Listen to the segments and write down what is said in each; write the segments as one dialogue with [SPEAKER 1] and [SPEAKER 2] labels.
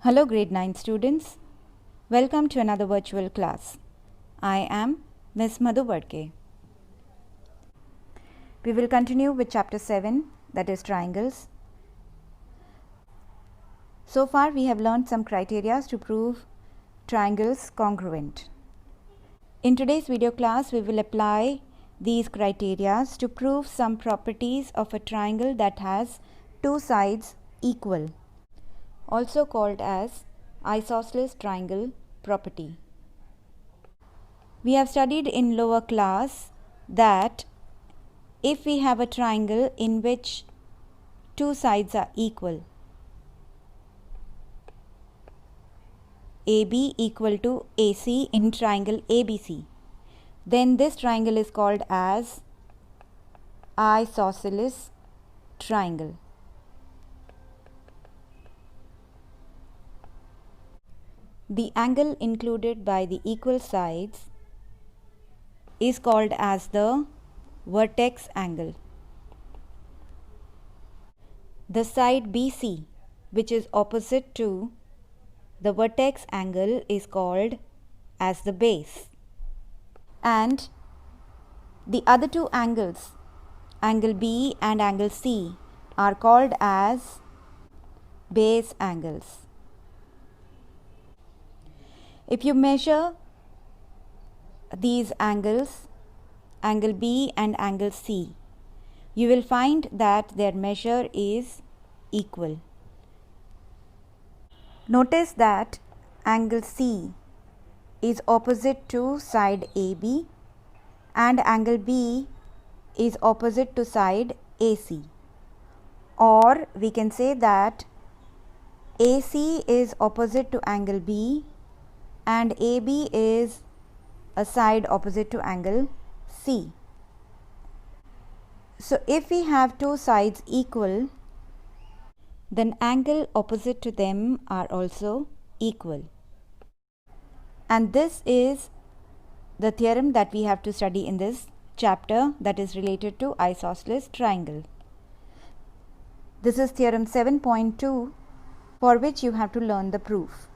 [SPEAKER 1] Hello grade 9 students. Welcome to another virtual class. I am Ms. Madhu Badke. We will continue with chapter 7, that is triangles. So far we have learned some criteria to prove triangles congruent. In today's video class we will apply these criteria to prove some properties of a triangle that has two sides equal, also called as isosceles triangle property. We have studied in lower class that if we have a triangle in which two sides are equal, AB equal to AC in triangle ABC, then this triangle is called as isosceles triangle. The angle included by the equal sides is called as the vertex angle. The side BC, which is opposite to the vertex angle, is called as the base. And the other two angles, angle B and angle C, are called as base angles. If you measure these angles, angle B and angle C, you will find that their measure is equal. Notice that angle C is opposite to side AB and angle B is opposite to side AC. Or we can say that AC is opposite to angle B and AB is a side opposite to angle C. So if we have two sides equal, then angle opposite to them are also equal. And this is the theorem that we have to study in this chapter, that is related to isosceles triangle. This is theorem 7.2, for which you have to learn the proof.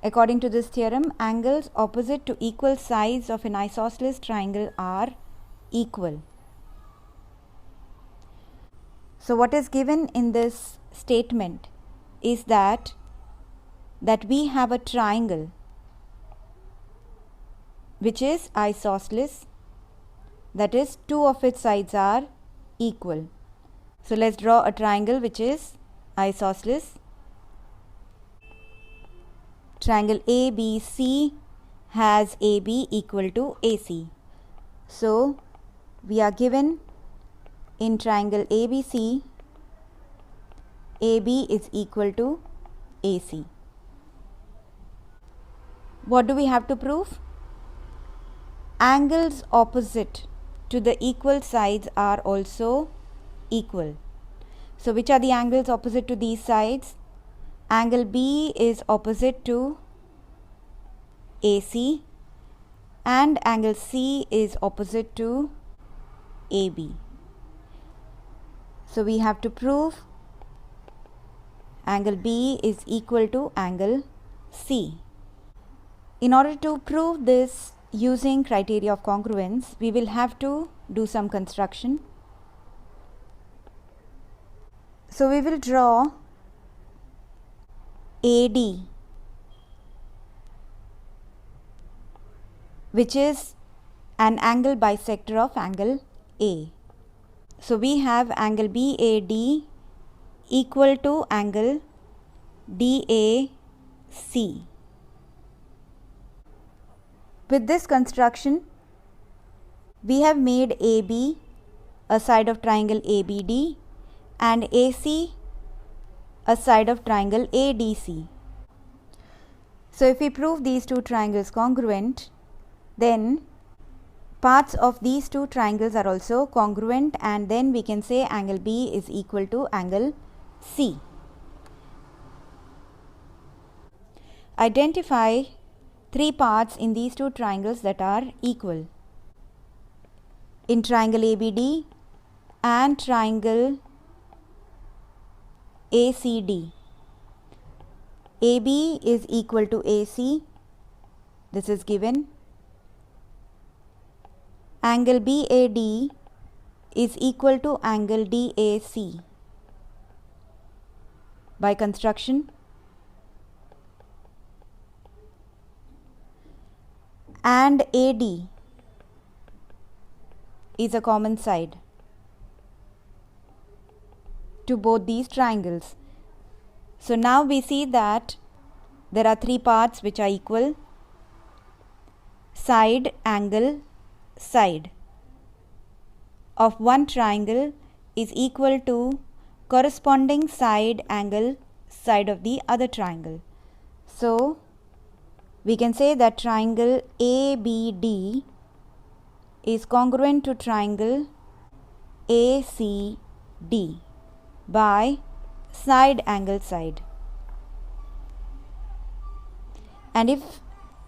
[SPEAKER 1] According to this theorem, angles opposite to equal sides of an isosceles triangle are equal. So what is given in this statement is that we have a triangle which is isosceles, that is two of its sides are equal. So let's draw a triangle which is isosceles. Triangle ABC has AB equal to AC. So we are given in triangle ABC, AB is equal to AC. What do we have to prove? Angles opposite to the equal sides are also equal. So which are the angles opposite to these sides? Angle B is opposite to AC and angle C is opposite to AB. So we have to prove angle B is equal to angle C. In order to prove this using criteria of congruence, we will have to do some construction. So we will draw AD, which is an angle bisector of angle A. So we have angle BAD equal to angle DAC. With this construction, we have made AB a side of triangle ABD and AC a side of triangle ADC. So if we prove these two triangles congruent, then parts of these two triangles are also congruent, and then we can say angle B is equal to angle C. Identify three parts in these two triangles that are equal. In triangle ABD and triangle ACD, AB is equal to AC. This is given. Angle BAD is equal to angle DAC. By construction, and AD is a common side to both these triangles. So now we see that there are three parts which are equal: side, angle, side of one triangle is equal to corresponding side, angle, side of the other triangle. So we can say that triangle ABD is congruent to triangle ACD by side, angle, side. And if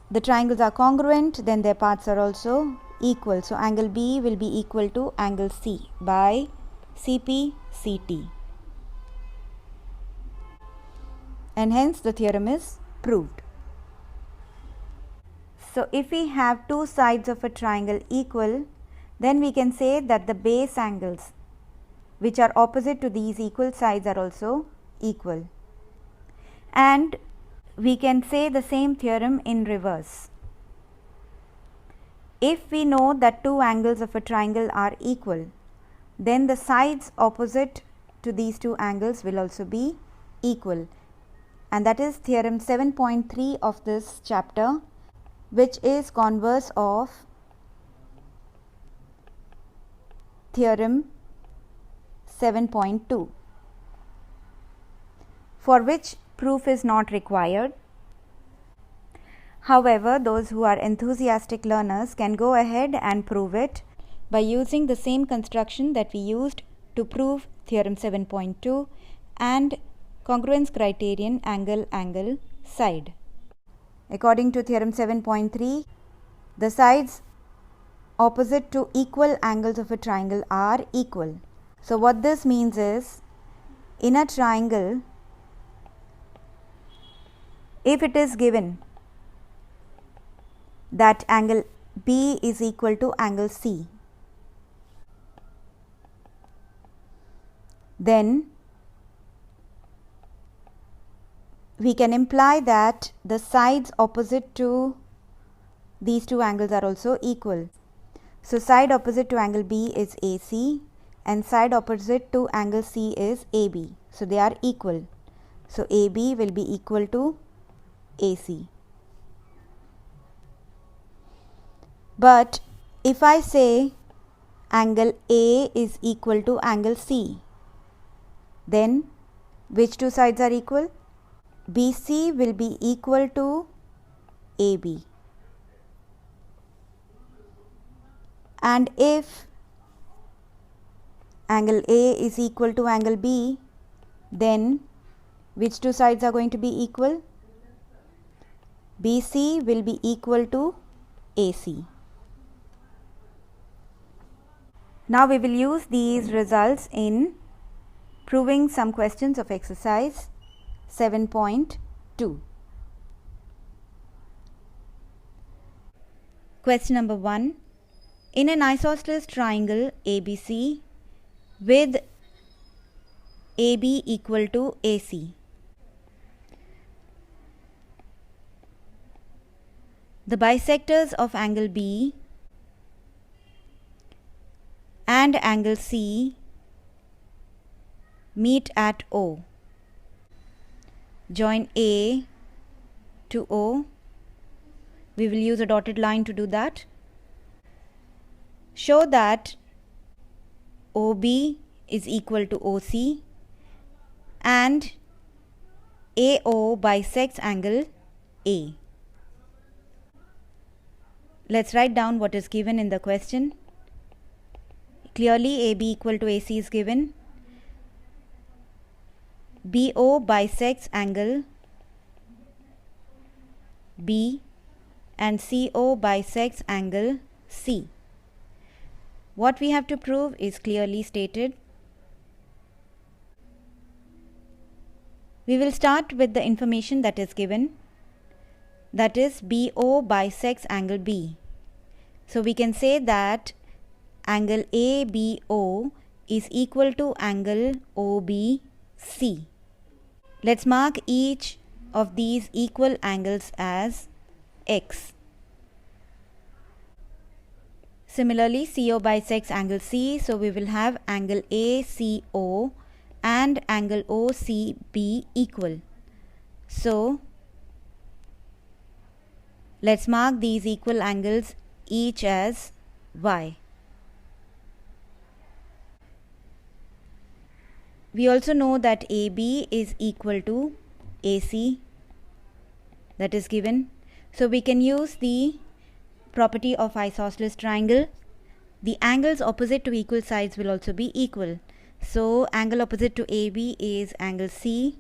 [SPEAKER 1] the triangles are congruent, then their parts are also equal. So angle B will be equal to angle C by CP CT. And hence the theorem is proved. So if we have two sides of a triangle equal, then we can say that the base angles which are opposite to these equal sides are also equal. And we can say the same theorem in reverse. If we know that two angles of a triangle are equal, then the sides opposite to these two angles will also be equal. And that is theorem 7.3 of this chapter, which is converse of theorem 7.2, for which proof is not required. However, those who are enthusiastic learners can go ahead and prove it by using the same construction that we used to prove theorem 7.2 and congruence criterion angle, angle, side. According to theorem 7.3, the sides opposite to equal angles of a triangle are equal. So what this means is, in a triangle, if it is given that angle B is equal to angle C, then we can imply that the sides opposite to these two angles are also equal. So side opposite to angle B is AC and side opposite to angle C is AB. So they are equal. So AB will be equal to AC. But if I say angle A is equal to angle C, then which two sides are equal? BC will be equal to AB. And if angle A is equal to angle B, then which two sides are going to be equal? BC will be equal to AC. Now we will use these results in proving some questions of exercise 7.2. Question number 1. In an isosceles triangle ABC with AB equal to AC, the bisectors of angle B and angle C meet at O. Join A to O. We will use a dotted line to do that. Show that OB is equal to OC and AO bisects angle A. Let's write down what is given in the question. Clearly AB equal to AC is given. BO bisects angle B and CO bisects angle C. What we have to prove is clearly stated. We will start with the information that is given, that is BO bisects angle B. So we can say that angle ABO is equal to angle OBC. Let's mark each of these equal angles as X. Similarly, CO bisects angle C, so we will have angle ACO and angle OCB equal. So let's mark these equal angles each as Y. We also know that AB is equal to AC, that is given. So we can use the property of isosceles triangle. The angles opposite to equal sides will also be equal. So angle opposite to AB is angle C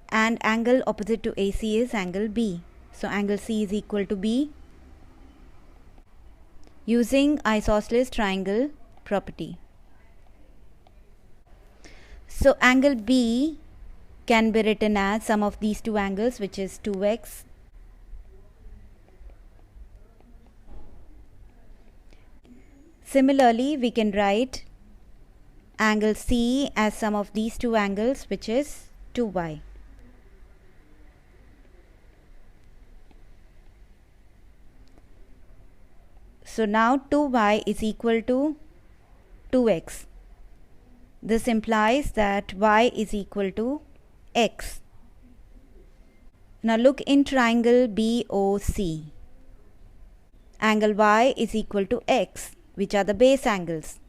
[SPEAKER 1] and angle opposite to AC is angle B. So angle C is equal to B using isosceles triangle property. So angle B can be written as sum of these two angles, which is 2x. Similarly, we can write angle C as sum of these two angles, which is 2y. So now 2y is equal to 2x. This implies that y is equal to x. Now look in triangle BOC. Angle y is equal to x, which are the base angles.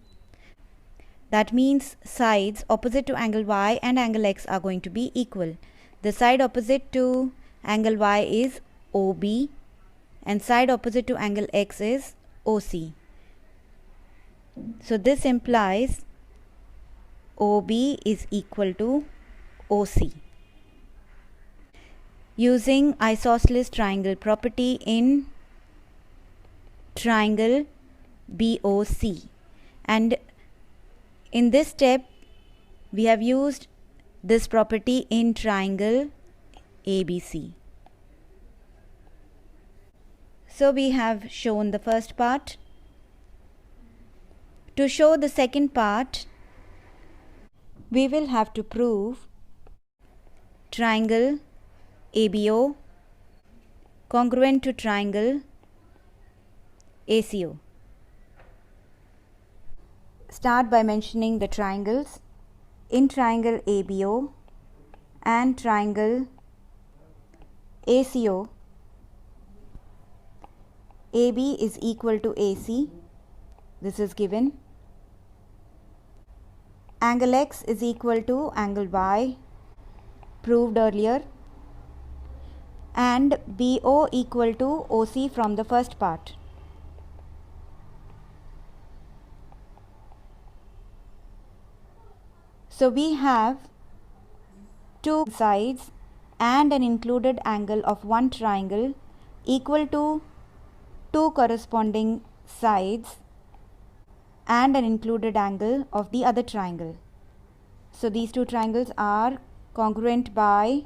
[SPEAKER 1] That means sides opposite to angle y and angle x are going to be equal. The side opposite to angle y is OB and side opposite to angle x is OC. So this implies OB is equal to OC. Using isosceles triangle property in triangle BOC, and in this step we have used this property in triangle ABC. So we have shown the first part. To show the second part, we will have to prove triangle ABO congruent to triangle ACO. Start by mentioning the triangles. In triangle ABO and triangle ACO, AB is equal to AC. This is given. Angle X is equal to angle Y, proved earlier, and BO equal to OC from the first part. So we have two sides and an included angle of one triangle equal to two corresponding sides and an included angle of the other triangle. So these two triangles are congruent by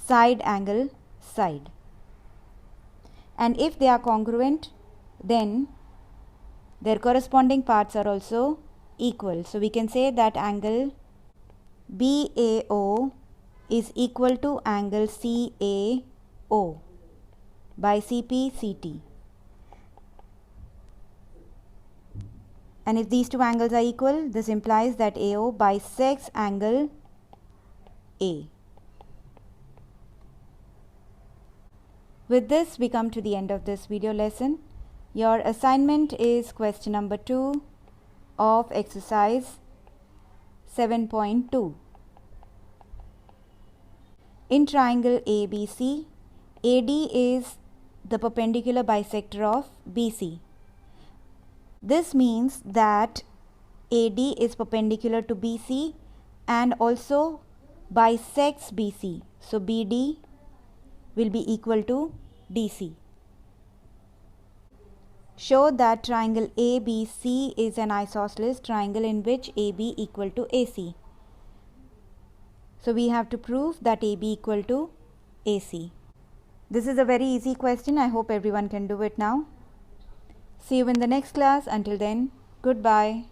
[SPEAKER 1] side angle side. And if they are congruent, then their corresponding parts are also equal. So we can say that angle BAO is equal to angle CAO by CP/CT. And if these two angles are equal, this implies that AO bisects angle A. With this, we come to the end of this video lesson. Your assignment is question number 2 of exercise 7.2. In triangle ABC, AD is the perpendicular bisector of BC. This means that AD is perpendicular to BC and also bisects BC. So BD will be equal to DC. show that triangle ABC is an isosceles triangle in which AB equal to AC. So we have to prove that AB equal to AC. This is a very easy question. I hope everyone can do it now. See you in the next class. Until then, goodbye.